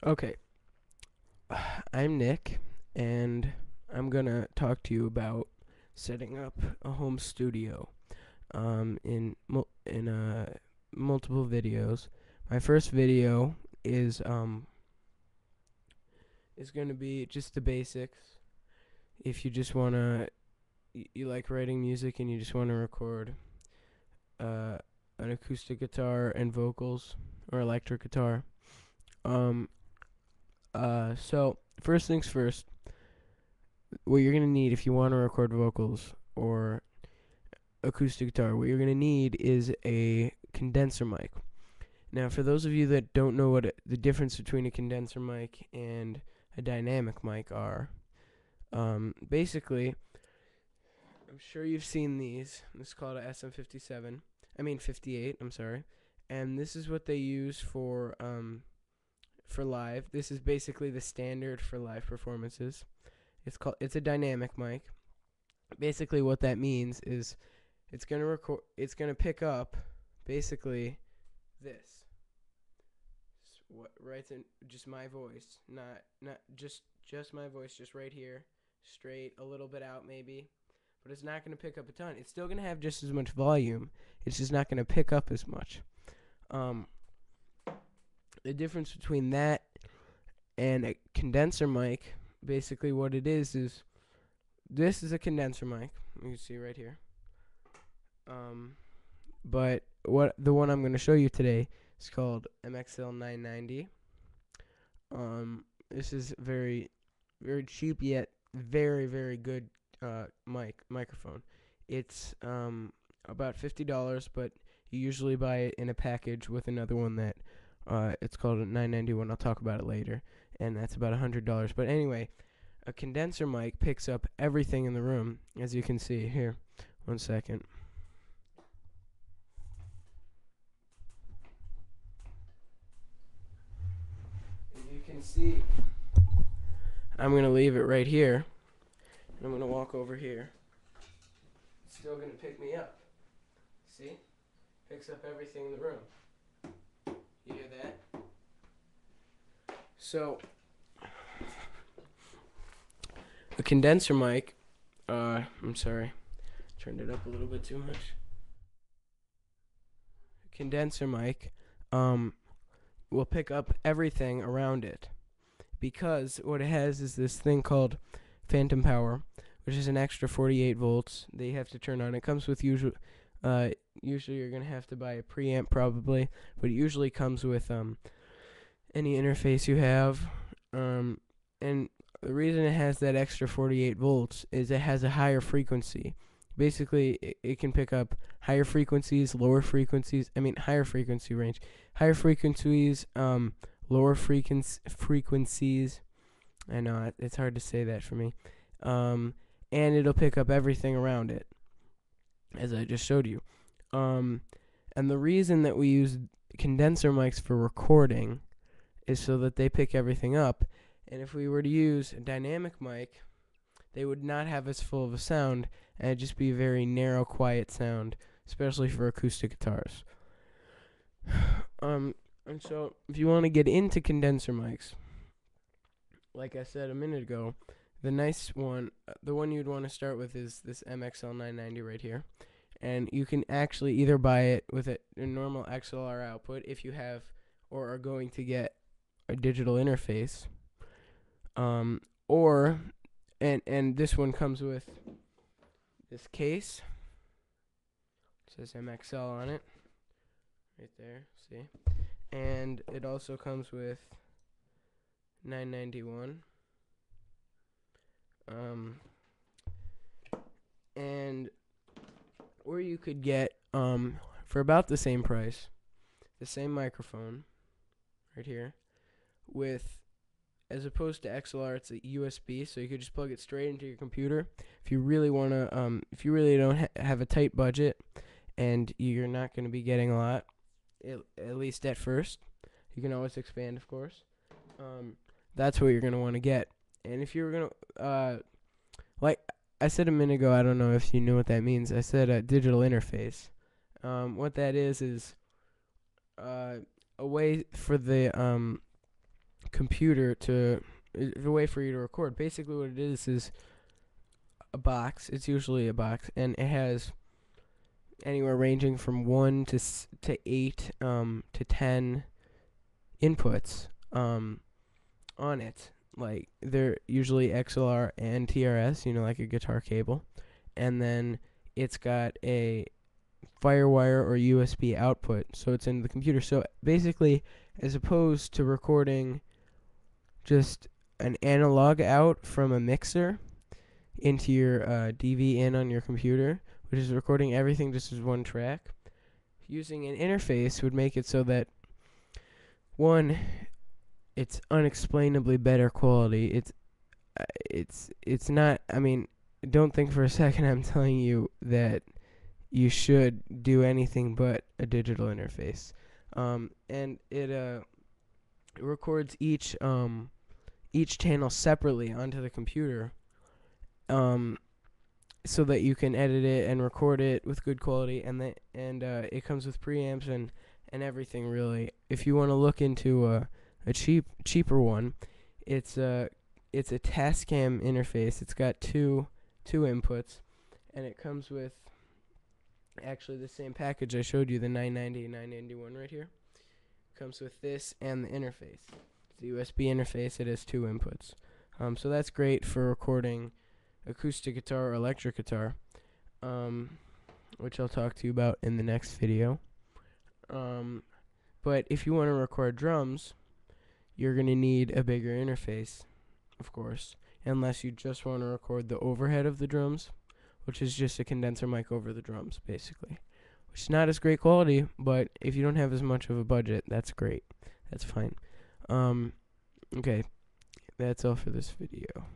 Okay, I'm Nick, and I'm gonna talk to you about setting up a home studio. In multiple videos. My first video is um is gonna be just the basics. If you just wanna you like writing music and you just wanna record uh an acoustic guitar and vocals or electric guitar. Um. So first things first. What you're gonna need if you want to record vocals or acoustic guitar, what you're gonna need is a condenser mic. Now, for those of you that don't know what the difference between a condenser mic and a dynamic mic are, basically, I'm sure you've seen these. This is called a SM57. I mean 58. I'm sorry, and this is what they use for live. This is basically the standard for live performances. It's a dynamic mic. Basically, what that means is it's gonna pick up basically this. What writes in just my voice, not just my voice, just right here, straight, a little bit out maybe, but it's not gonna pick up a ton. It's still gonna have just as much volume. It's just not gonna pick up as much. Um, the difference between that and a condenser mic, basically what it is this is a condenser mic. You can see right here. But what the one I'm going to show you today is called MXL 990. This is very, very cheap yet very good microphone. It's about $50, but you usually buy it in a package with another one that it's called a 991. I'll talk about it later, and that's about $100. But anyway, a condenser mic picks up everything in the room, as you can see here. One second. As you can see, I'm going to leave it right here, and I'm going to walk over here. It's still going to pick me up. See? Picks up everything in the room. You hear that? So, a condenser mic, I'm sorry, turned it up a little bit too much. A condenser mic, will pick up everything around it, because what it has is this thing called phantom power, which is an extra 48 volts that you have to turn on. It comes with usually you're gonna have to buy a preamp probably, but it usually comes with any interface you have. And the reason it has that extra 48 volts is it has a higher frequency. Basically, it can pick up higher frequencies, lower frequencies. I mean, higher frequency range, higher frequencies, lower frequencies. I know it's hard to say that for me. And it'll pick up everything around it, as I just showed you. And the reason that we use condenser mics for recording is so that they pick everything up. And if we were to use a dynamic mic, they would not have as full of a sound, and it'd just be a very narrow, quiet sound, especially for acoustic guitars. And so if you want to get into condenser mics, like I said a minute ago, the nice one, the one you'd want to start with is this MXL 990 right here. And you can actually either buy it with a normal XLR output if you have or are going to get a digital interface. Or this one comes with this case. It says MXL on it. Right there, see? And it also comes with 991. And or you could get for about the same price, the same microphone right here with, as opposed to XLR, it's a USB, so you could just plug it straight into your computer. If you really want to, if you really don't have a tight budget and you're not going to be getting a lot, at least at first, you can always expand, of course. That's what you're going to want to get. And if you're going to, like I said a minute ago, I don't know if you knew what that means. I said a digital interface. What that is a way for the computer to a way for you to record. Basically, what it is a box. It's usually a box, and it has anywhere ranging from 1 to 8 to 10 inputs on it. Like, they're usually XLR and TRS, like a guitar cable. And then it's got a Firewire or USB output, so it's in the computer. So basically, as opposed to recording just an analog out from a mixer into your DV in on your computer, which is recording everything just as one track, using an interface would make it so that, one, it's unexplainably better quality. It's not. I mean, don't think for a second I'm telling you that you should do anything but a digital interface. And it records each channel separately onto the computer, so that you can edit it and record it with good quality. And it comes with preamps and everything, really. If you want to look into a cheaper one, it's a Tascam interface. It's got two inputs, and it comes with actually the same package I showed you, the 990 and 991 right here. Comes with this and the interface. It's a USB interface. It has 2 inputs. So that's great for recording acoustic guitar or electric guitar, which I'll talk to you about in the next video. But if you want to record drums, you're going to need a bigger interface, of course, unless you just want to record the overhead of the drums, which is just a condenser mic over the drums, basically. Which is not as great quality, but if you don't have as much of a budget, that's great. That's fine. Okay, that's all for this video.